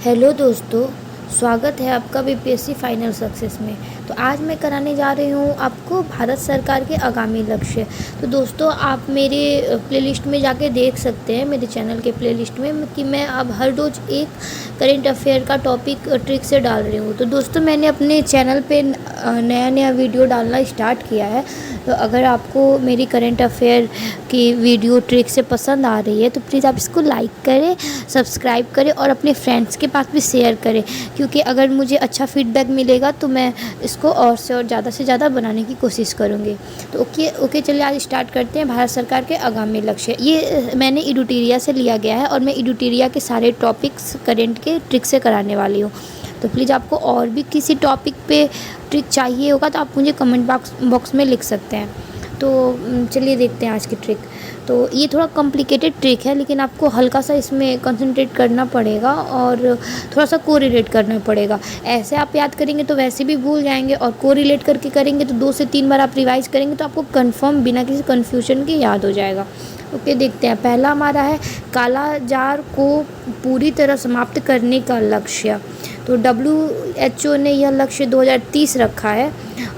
Hello दोस्तों, स्वागत है आपका बीपीएससी फाइनल सक्सेस में। तो आज मैं कराने जा रही हूँ आपको भारत सरकार के आगामी लक्ष्य। तो दोस्तों, आप मेरे प्लेलिस्ट में जाके देख सकते हैं, मेरे चैनल के प्लेलिस्ट में, कि मैं अब हर रोज़ एक करेंट अफेयर का टॉपिक ट्रिक से डाल रही हूँ। तो दोस्तों, मैंने अपने चैनल पे नया वीडियो डालना स्टार्ट किया है। तो अगर आपको मेरी करेंट अफेयर की वीडियो ट्रिक से पसंद आ रही है तो प्लीज़ आप इसको लाइक करें, सब्सक्राइब करें और अपने फ्रेंड्स के पास भी शेयर करें, क्योंकि अगर मुझे अच्छा फीडबैक मिलेगा तो मैं इसको और से ज़्यादा बनाने की कोशिश करूँगी। तो ओके चलिए आज स्टार्ट करते हैं। भारत सरकार के आगामी लक्ष्य, ये मैंने एडुटेरिया से लिया गया है और मैं एडुटेरिया के सारे टॉपिक्स करेंट के ट्रिक से कराने वाली हूँ। तो प्लीज़ आपको और भी किसी टॉपिक पे ट्रिक चाहिए होगा तो आप मुझे कमेंट बॉक्स में लिख सकते हैं। तो चलिए देखते हैं आज की ट्रिक। तो ये थोड़ा कॉम्प्लिकेटेड ट्रिक है, लेकिन आपको हल्का सा इसमें कंसंट्रेट करना पड़ेगा और थोड़ा सा कोरिलेट करना पड़ेगा। ऐसे आप याद करेंगे तो वैसे भी भूल जाएंगे, और कोरिलेट करके करेंगे तो 2 से 3 बार आप रिवाइज करेंगे तो आपको कंफर्म बिना किसी कन्फ्यूजन के याद हो जाएगा। ओके, देखते हैं। पहला हमारा है काला जार को पूरी तरह समाप्त करने का लक्ष्य। तो WHO ने यह लक्ष्य 2030 रखा है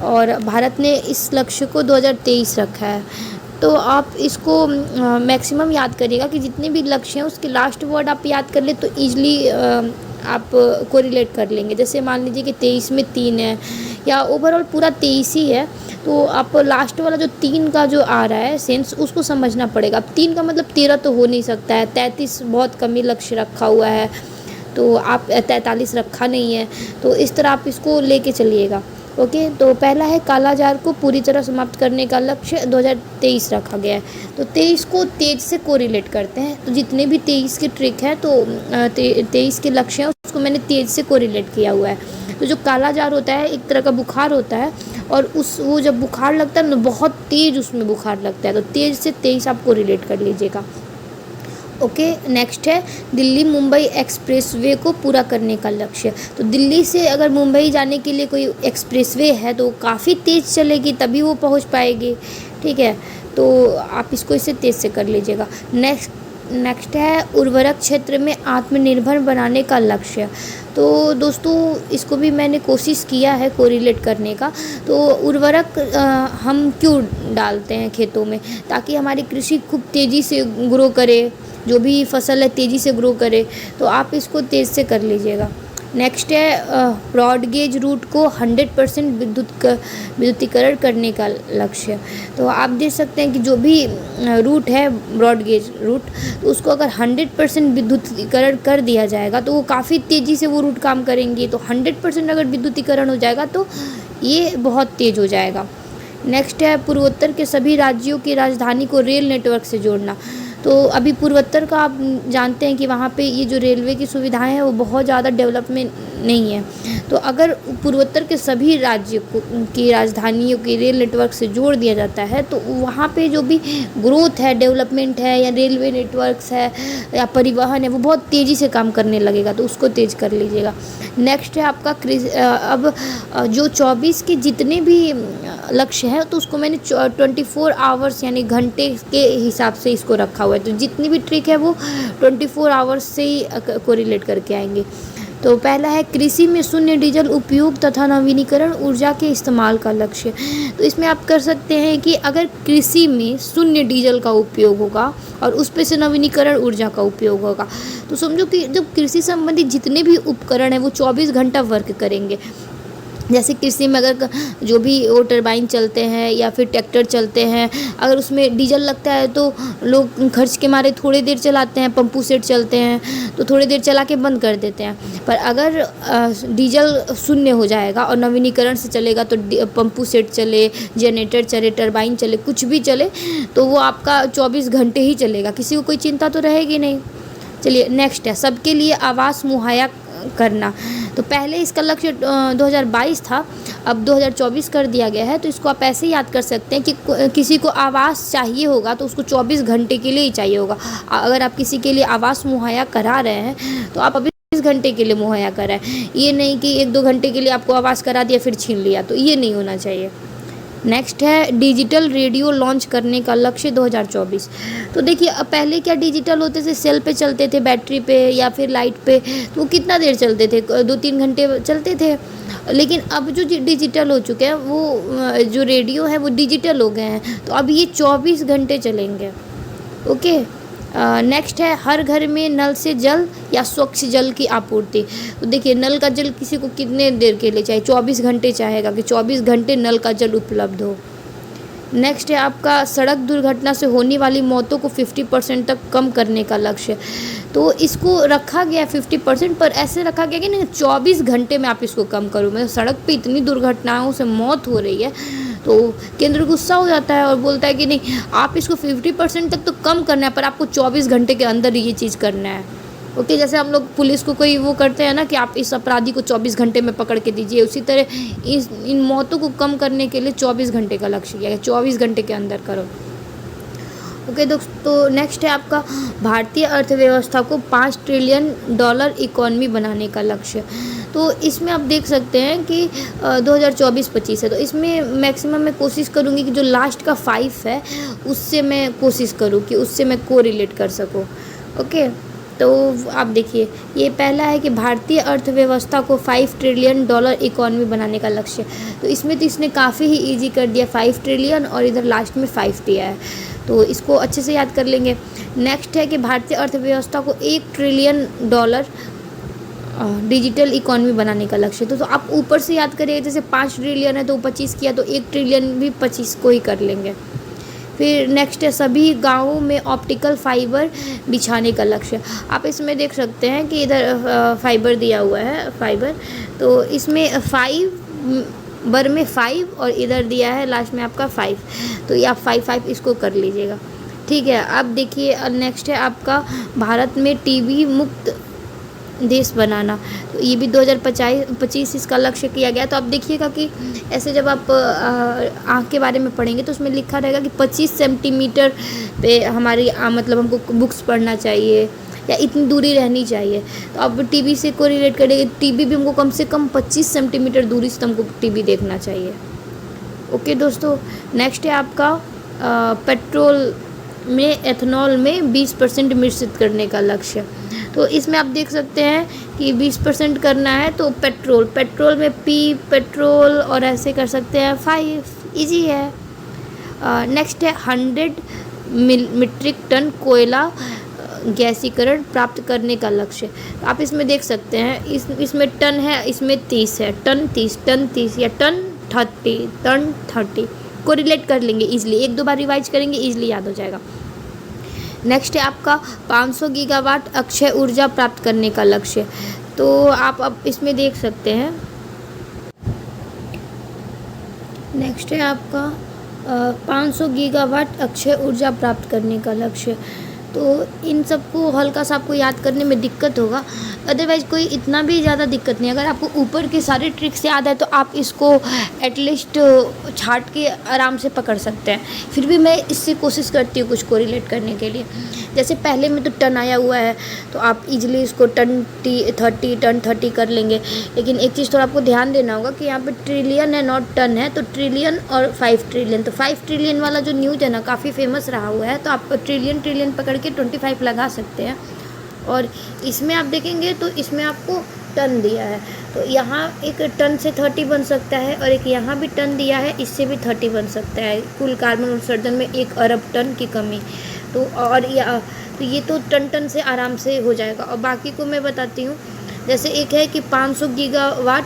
और भारत ने इस लक्ष्य को 2023 रखा है। तो आप इसको मैक्सिमम याद करिएगा कि जितने भी लक्ष्य हैं उसके लास्ट वर्ड आप याद कर ले तो ईजिली आप कोरिलेट कर लेंगे। जैसे मान लीजिए कि 23 में 3 है या ओवरऑल पूरा 23 ही है, तो आप लास्ट वाला जो 3 का जो आ रहा है सेंस उसको समझना पड़ेगा। अब 3 का मतलब 13 तो हो नहीं सकता है, 33 बहुत कम ही लक्ष्य रखा हुआ है, तो आप 43 रखा नहीं है। तो इस तरह आप इसको लेके चलिएगा। ओके, तो पहला है काला जार को पूरी तरह समाप्त करने का लक्ष्य 2023 रखा गया है। तो 23 को तेज से कोरिलेट करते हैं। तो जितने भी 23 के ट्रिक है तो 23 के लक्ष्य हैं उसको मैंने तेज से कोरिलेट किया हुआ है। तो जो काला जार होता है एक तरह का बुखार होता है, और वो जब बुखार लगता है ना बहुत तेज उसमें बुखार लगता है, तो तेज से 23 आप कोरिलेट कर लीजिएगा। ओके, नेक्स्ट है दिल्ली मुंबई एक्सप्रेसवे को पूरा करने का लक्ष्य। तो दिल्ली से अगर मुंबई जाने के लिए कोई एक्सप्रेसवे है तो काफ़ी तेज़ चलेगी तभी वो पहुंच पाएगी। ठीक है, तो आप इसको इससे तेज़ से कर लीजिएगा। नेक्स्ट है उर्वरक क्षेत्र में आत्मनिर्भर बनाने का लक्ष्य। तो दोस्तों, इसको भी मैंने कोशिश किया है कोरिलेट करने का। तो उर्वरक हम क्यों डालते हैं खेतों में? ताकि हमारी कृषि खूब तेज़ी से ग्रो करे, जो भी फसल है तेज़ी से ग्रो करे। तो आप इसको तेज़ से कर लीजिएगा। नेक्स्ट है ब्रॉडगेज रूट को 100% विद्युतीकरण करने का लक्ष्य। तो आप देख सकते हैं कि जो भी रूट है ब्रॉडगेज रूट, तो उसको अगर 100% विद्युतीकरण कर दिया जाएगा तो वो काफ़ी तेज़ी से वो रूट काम करेंगी। तो 100% अगर विद्युतीकरण हो जाएगा तो ये बहुत तेज़ हो जाएगा। नेक्स्ट है पूर्वोत्तर के सभी राज्यों की राजधानी को रेल नेटवर्क से जोड़ना। तो अभी पूर्वोत्तर का आप जानते हैं कि वहाँ पे ये जो रेलवे की सुविधाएं हैं वो बहुत ज़्यादा डेवलपमेंट नहीं है। तो अगर पूर्वोत्तर के सभी राज्यों की राजधानियों के रेल नेटवर्क से जोड़ दिया जाता है तो वहाँ पे जो भी ग्रोथ है, डेवलपमेंट है, या रेलवे नेटवर्क्स है या परिवहन है, वो बहुत तेज़ी से काम करने लगेगा। तो उसको तेज़ कर लीजिएगा। नेक्स्ट है आपका अब जो 24 के जितने भी लक्ष्य है तो उसको मैंने 24 आवर्स यानी घंटे के हिसाब से इसको रखा हुआ है। तो जितनी भी ट्रिक है वो 24 आवर्स से ही कोरिलेट करके आएंगे। तो पहला है कृषि में शून्य डीजल उपयोग तथा नवीनीकरण ऊर्जा के इस्तेमाल का लक्ष्य। तो इसमें आप कर सकते हैं कि अगर कृषि में शून्य डीजल का उपयोग होगा और उस पे से नवीनीकरण ऊर्जा का उपयोग होगा तो समझो कि जब कृषि संबंधी जितने भी उपकरण हैं वो 24 घंटा वर्क करेंगे। जैसे कृषि में अगर जो भी वो टरबाइन चलते हैं या फिर ट्रैक्टर चलते हैं, अगर उसमें डीजल लगता है तो लोग खर्च के मारे थोड़ी देर चलाते हैं, पंपू सेट चलते हैं तो थोड़ी देर चला के बंद कर देते हैं। पर अगर डीजल शून्य हो जाएगा और नवीनीकरण से चलेगा तो पंपू सेट चले, जनरेटर चले, टरबाइन चले, कुछ भी चले तो वो आपका 24 घंटे ही चलेगा, किसी को कोई चिंता तो रहेगी नहीं। चलिए नेक्स्ट है सबके लिए आवास मुहैया करना। तो पहले इसका लक्ष्य 2022 था, अब 2024 कर दिया गया है। तो इसको आप ऐसे याद कर सकते हैं कि किसी को आवास चाहिए होगा तो उसको 24 घंटे के लिए ही चाहिए होगा। अगर आप किसी के लिए आवास मुहैया करा रहे हैं तो आप अभी 24 घंटे के लिए मुहैया कराएं। ये नहीं कि 1-2 घंटे के लिए आपको आवास करा दिया फिर छीन लिया, तो ये नहीं होना चाहिए। नेक्स्ट है डिजिटल रेडियो लॉन्च करने का लक्ष्य 2024। तो देखिए अब पहले क्या डिजिटल होते थे, सेल पे चलते थे, बैटरी पे या फिर लाइट पे, तो वो कितना देर चलते थे, 2-3 घंटे चलते थे। लेकिन अब जो डिजिटल हो चुके हैं वो जो रेडियो है वो डिजिटल हो गए हैं, तो अब ये 24 घंटे चलेंगे। ओके। नेक्स्ट है हर घर में नल से जल या स्वच्छ जल की आपूर्ति। तो देखिए नल का जल किसी को कितने देर के लिए चाहिए, 24 घंटे चाहेगा कि 24 घंटे नल का जल उपलब्ध हो। नेक्स्ट है आपका सड़क दुर्घटना से होने वाली मौतों को 50% तक कम करने का लक्ष्य। तो इसको रखा गया 50%, पर ऐसे रखा गया कि नहीं 24 घंटे में आप इसको कम करो। मतलब सड़क पे इतनी दुर्घटनाओं से मौत हो रही है, तो केंद्र गुस्सा हो जाता है और बोलता है कि नहीं आप इसको 50% तक तो कम करना है, पर आपको 24 घंटे के अंदर ये चीज़ करना है। ओके, जैसे हम लोग पुलिस को कोई वो करते हैं ना कि आप इस अपराधी को 24 घंटे में पकड़ के दीजिए, उसी तरह इन मौतों को कम करने के लिए 24 घंटे का लक्ष्य किया है, 24 घंटे के अंदर करो। ओके दोस्तों, नेक्स्ट है आपका भारतीय अर्थव्यवस्था को $5 ट्रिलियन इकोनॉमी बनाने का लक्ष्य। तो इसमें आप देख सकते हैं कि 2024-25 है, तो इसमें मैक्सिमम मैं कोशिश करूँगी कि जो लास्ट का 5 है उससे मैं कोशिश करूँ कि उससे मैं को रिलेट कर सकूँ। ओके, तो आप देखिए ये पहला है कि भारतीय अर्थव्यवस्था को $5 ट्रिलियन इकोनॉमी बनाने का लक्ष्य। तो इसमें तो इसने काफ़ी ही इजी कर दिया, 5 ट्रिलियन और इधर लास्ट में 5 दिया है, तो इसको अच्छे से याद कर लेंगे। नेक्स्ट है कि भारतीय अर्थव्यवस्था को $1 ट्रिलियन डिजिटल इकोनॉमी बनाने का लक्ष्य। तो आप ऊपर से याद करिएगा, जैसे 5 ट्रिलियन है तो 25 किया, तो 1 ट्रिलियन भी 25 को ही कर लेंगे। फिर नेक्स्ट है सभी गांवों में ऑप्टिकल फाइबर बिछाने का लक्ष्य। आप इसमें देख सकते हैं कि इधर फाइबर दिया हुआ है, फाइबर, तो इसमें 5 में 5 और इधर दिया है लास्ट में आपका 5, तो ये आप 5 इसको कर लीजिएगा। ठीक है, अब देखिए नेक्स्ट है आपका भारत में टीबी मुक्त देश बनाना। तो ये भी 2025 इसका लक्ष्य किया गया। तो आप देखिएगा कि ऐसे जब आप आँख के बारे में पढ़ेंगे तो उसमें लिखा रहेगा कि 25 सेंटीमीटर पे हमारी मतलब हमको बुक्स पढ़ना चाहिए या इतनी दूरी रहनी चाहिए। तो आप टीवी से को रिलेट करेंगे, टीवी भी हमको कम से कम 25 सेंटीमीटर दूरी से हमको टीवी देखना चाहिए। ओके दोस्तों, नेक्स्ट है आपका पेट्रोल में एथनॉल में 20% मिश्रित करने का लक्ष्य। तो इसमें आप देख सकते हैं कि 20% करना है, तो पेट्रोल में पेट्रोल और ऐसे कर सकते हैं 5, इजी है। नेक्स्ट है 100 मीट्रिक टन कोयला गैसीकरण प्राप्त करने का लक्ष्य। तो आप इसमें देख सकते हैं इसमें टन है, इसमें 30 है, टन 30 या टन 30 को रिलेट कर लेंगे इजली, 1-2 बार रिवाइज करेंगे इजली याद हो जाएगा। नेक्स्ट है आपका 500 गीगावाट अक्षय ऊर्जा प्राप्त करने का लक्ष्य। तो आप अब इसमें देख सकते हैं नेक्स्ट है आपका 500 गीगावाट अक्षय ऊर्जा प्राप्त करने का लक्ष्य। तो इन सबको हल्का सा आपको याद करने में दिक्कत होगा, अदरवाइज़ कोई इतना भी ज़्यादा दिक्कत नहीं। अगर आपको ऊपर के सारे ट्रिक्स याद है तो आप इसको एटलीस्ट छाट के आराम से पकड़ सकते हैं। फिर भी मैं इससे कोशिश करती हूँ कुछ को रिलेट करने के लिए। जैसे पहले में तो टन आया हुआ है, तो आप इजीली इसको टन 30 कर लेंगे। लेकिन एक चीज़ थोड़ा आपको ध्यान देना होगा कि यहाँ पे ट्रिलियन है, नॉट टन है, तो ट्रिलियन और 5 ट्रिलियन। तो 5 ट्रिलियन वाला जो न्यूज़ है ना काफ़ी फेमस रहा हुआ है, तो आप ट्रिलियन पकड़ के 25 लगा सकते हैं। और इसमें आप देखेंगे तो इसमें आपको टन दिया है, तो यहाँ एक टन से 30 बन सकता है, और एक यहाँ भी टन दिया है, इससे भी 30 बन सकता है। कुल कार्बन उत्सर्जन में 1 अरब टन की कमी। तो और ये तो टन से आराम से हो जाएगा। और बाकी को मैं बताती हूँ। जैसे एक है कि 500 गीगावाट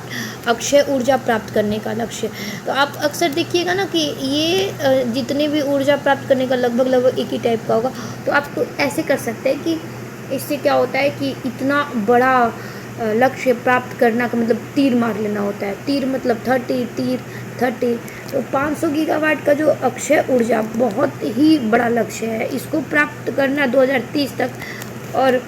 अक्षय ऊर्जा प्राप्त करने का लक्ष्य। तो आप अक्सर देखिएगा ना कि ये जितने भी ऊर्जा प्राप्त करने का लगभग एक ही टाइप का होगा। तो आप ऐसे कर सकते हैं कि इससे क्या होता है कि इतना बड़ा लक्ष्य प्राप्त करना का मतलब तीर मार लेना होता है। तीर मतलब 30। तो 500 गीगावाट का जो अक्षय ऊर्जा बहुत ही बड़ा लक्ष्य है, इसको प्राप्त करना 2030 तक, और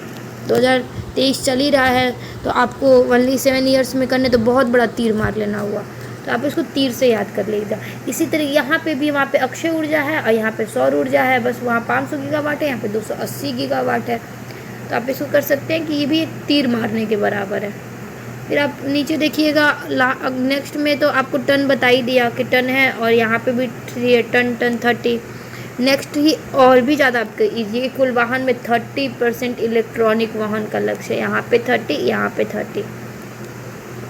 2023 चल ही रहा है, तो आपको ओनली 7 ईयर्स में करने, तो बहुत बड़ा तीर मार लेना हुआ। तो आप इसको तीर से याद कर लीजिएगा। इसी तरह यहाँ पे भी, वहाँ पे अक्षय ऊर्जा है और यहाँ पे सौर ऊर्जा है, बस वहाँ 500 गीगावाट है, यहाँ पे 280 गीगावाट है। तो आप इसको कर सकते हैं कि ये भी एक तीर मारने के बराबर है। फिर आप नीचे देखिएगा नेक्स्ट में तो आपको टन बता ही दिया कि टन है, और यहाँ पे भी 3 है, टन 30। नेक्स्ट ही और भी ज़्यादा आपके ईजी, कुल वाहन में 30% इलेक्ट्रॉनिक वाहन का लक्ष्य है। यहाँ पे 30, यहाँ पे 30।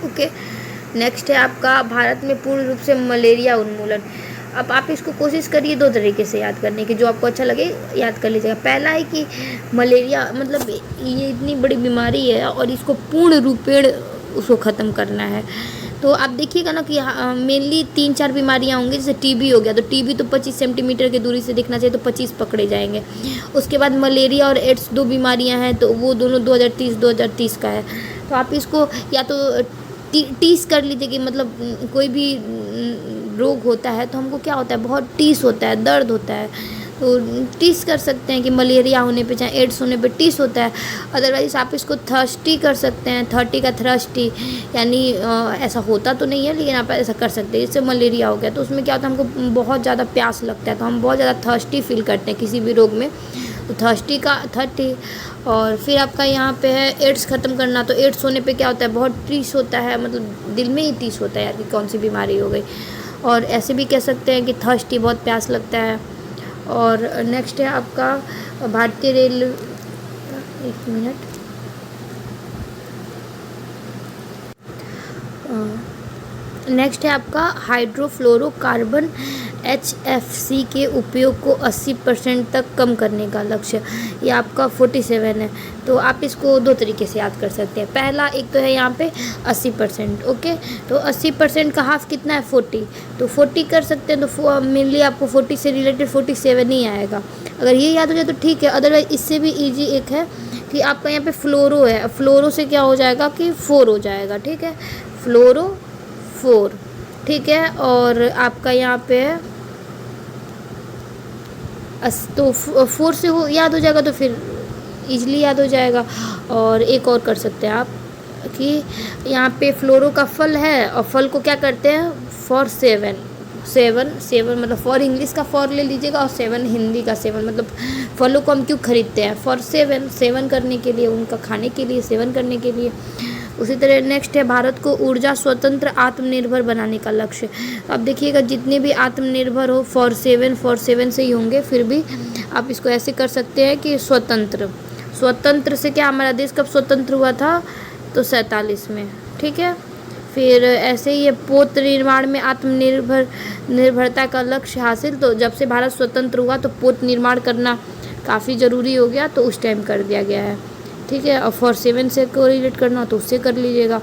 ओके, नेक्स्ट है आपका भारत में पूर्ण रूप से मलेरिया उन्मूलन। अब आप इसको कोशिश करिए 2 तरीके से याद करने की, जो आपको अच्छा लगे याद कर लीजिएगा। पहला है कि मलेरिया मतलब ये इतनी बड़ी बीमारी है और इसको पूर्ण रूपेण उसको ख़त्म करना है। तो आप देखिएगा ना कि मेनली 3-4 बीमारियां होंगी, जैसे टीबी हो गया, तो टीबी तो 25 सेंटीमीटर की दूरी से दिखना चाहिए, तो 25 पकड़े जाएंगे। उसके बाद मलेरिया और एड्स 2 बीमारियां हैं, तो वो दोनों 2030 का है। तो आप इसको या तो 30 कर लीजिए कि मतलब कोई भी रोग होता है तो हमको क्या होता है, बहुत टीस होता है, दर्द होता है, तो 30 कर सकते हैं कि मलेरिया होने पे चाहे एड्स होने पे 30 होता है। अदरवाइज़ आप इसको थर्स्टी कर सकते हैं, 30 का थर्स्टी, यानी ऐसा होता तो नहीं है लेकिन आप ऐसा कर सकते हैं। जैसे मलेरिया हो गया तो उसमें क्या होता है, हमको बहुत ज़्यादा प्यास लगता है, तो हम बहुत ज़्यादा थर्स्टी फील करते हैं किसी भी रोग में, तो थर्स्टी का 30। और फिर आपका यहाँ पे है एड्स ख़त्म करना, तो एड्स होने पे क्या होता है, बहुत टीस होता है, मतलब दिल में ही टीस होता है यार कि कौन सी बीमारी हो गई। और ऐसे भी कह सकते हैं कि थर्स्टी, बहुत प्यास लगता है। और नेक्स्ट है आपका भारतीय रेल, एक मिनट, नेक्स्ट है आपका हाइड्रोफ्लोरोकार्बन HFC के उपयोग को 80% तक कम करने का लक्ष्य, ये आपका 47 है। तो आप इसको 2 तरीके से याद कर सकते हैं। पहला एक तो है यहाँ पे 80%, ओके, तो 80% का हाफ कितना है, 40, तो 40 कर सकते हैं। तो मेनली आपको 40 से रिलेटेड 47 ही आएगा। अगर ये याद हो जाए तो ठीक है, अदरवाइज इससे भी ईजी एक है कि आपका यहाँ पे फ्लोरो है, फ्लोरो से क्या हो जाएगा कि 4 हो जाएगा, ठीक है, फ्लोरो 4, ठीक है। और आपका यहाँ पे है तो 4 से हो याद हो जाएगा, तो फिर इजली याद हो जाएगा। और एक और कर सकते हैं आप कि यहाँ पे फ्लोरो का फल है, और फल को क्या करते हैं, फॉर 7 मतलब फॉर इंग्लिश का फॉर ले लीजिएगा, और 7 हिंदी का 7, मतलब फलों को हम क्यों खरीदते हैं, फॉर 7 करने के लिए, उनका खाने के लिए, सेवन करने के लिए। उसी तरह नेक्स्ट है भारत को ऊर्जा स्वतंत्र आत्मनिर्भर बनाने का लक्ष्य। अब देखिएगा जितने भी आत्मनिर्भर हो फॉर 7 से ही होंगे, फिर भी आप इसको ऐसे कर सकते हैं कि स्वतंत्र से क्या, हमारा देश कब स्वतंत्र हुआ था, तो 47 में, ठीक है। फिर ऐसे ही पोत निर्माण में निर्भरता का लक्ष्य हासिल, तो जब से भारत स्वतंत्र हुआ तो पोत निर्माण करना काफ़ी ज़रूरी हो गया, तो उस टाइम कर दिया गया है, ठीक है। और फॉर 7 से कोरिलेट करना तो उससे कर लीजिएगा।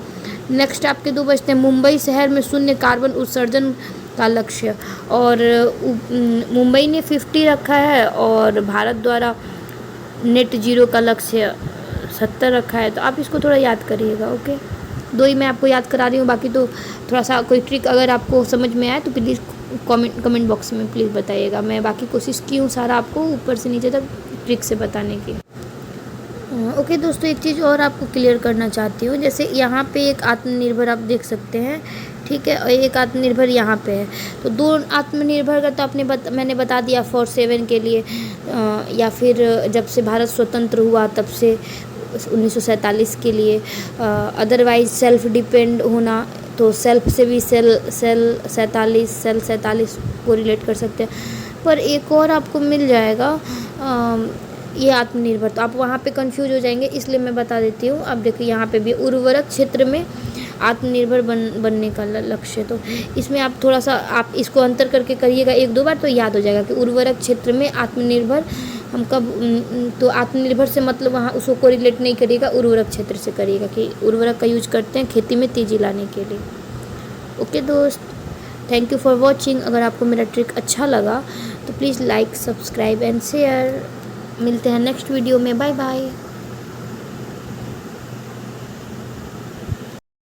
नेक्स्ट आपके 2 बचते हैं, मुंबई शहर में शून्य कार्बन उत्सर्जन का लक्ष्य, और मुंबई ने 50 रखा है, और भारत द्वारा नेट जीरो का लक्ष्य 70 रखा है। तो आप इसको थोड़ा याद करिएगा, ओके। 2 ही मैं आपको याद करा रही हूँ, बाकी तो थोड़ा सा कोई ट्रिक अगर आपको समझ में आए तो प्लीज़ कमेंट बॉक्स में प्लीज़ बताइएगा। मैं बाकी कोशिश की हूँ सारा आपको ऊपर से नीचे तक ट्रिक से बताने की। ओके दोस्तों, एक चीज़ और आपको क्लियर करना चाहती हूँ, जैसे यहाँ पे एक आत्मनिर्भर आप देख सकते हैं, ठीक है, और एक आत्मनिर्भर यहाँ पे है, तो 2 आत्मनिर्भर का तो मैंने बता दिया फॉर 7 के लिए, या फिर जब से भारत स्वतंत्र हुआ तब से 1947 के लिए। अदरवाइज सेल्फ डिपेंड होना, तो सेल्फ से भी सेल 47 को रिलेट कर सकते हैं। पर एक और आपको मिल जाएगा ये आत्मनिर्भर, तो आप वहाँ पे कंफ्यूज हो जाएंगे, इसलिए मैं बता देती हूँ। अब देखिए यहाँ पे भी उर्वरक क्षेत्र में आत्मनिर्भर बनने का लक्ष्य, तो इसमें आप थोड़ा सा आप इसको अंतर करके करिएगा 1-2 बार, तो याद हो जाएगा कि उर्वरक क्षेत्र में आत्मनिर्भर हम कब, तो आत्मनिर्भर से मतलब वहाँ उसको कोरिलेट नहीं करिएगा, उर्वरक क्षेत्र से करिएगा कि उर्वरक का यूज करते हैं खेती में तेज़ी लाने के लिए। ओके दोस्त, थैंक यू फॉर वॉचिंग। अगर आपको मेरा ट्रिक अच्छा लगा तो please like, subscribe and share. मिलते हैं नेक्स्ट वीडियो में, बाय बाय।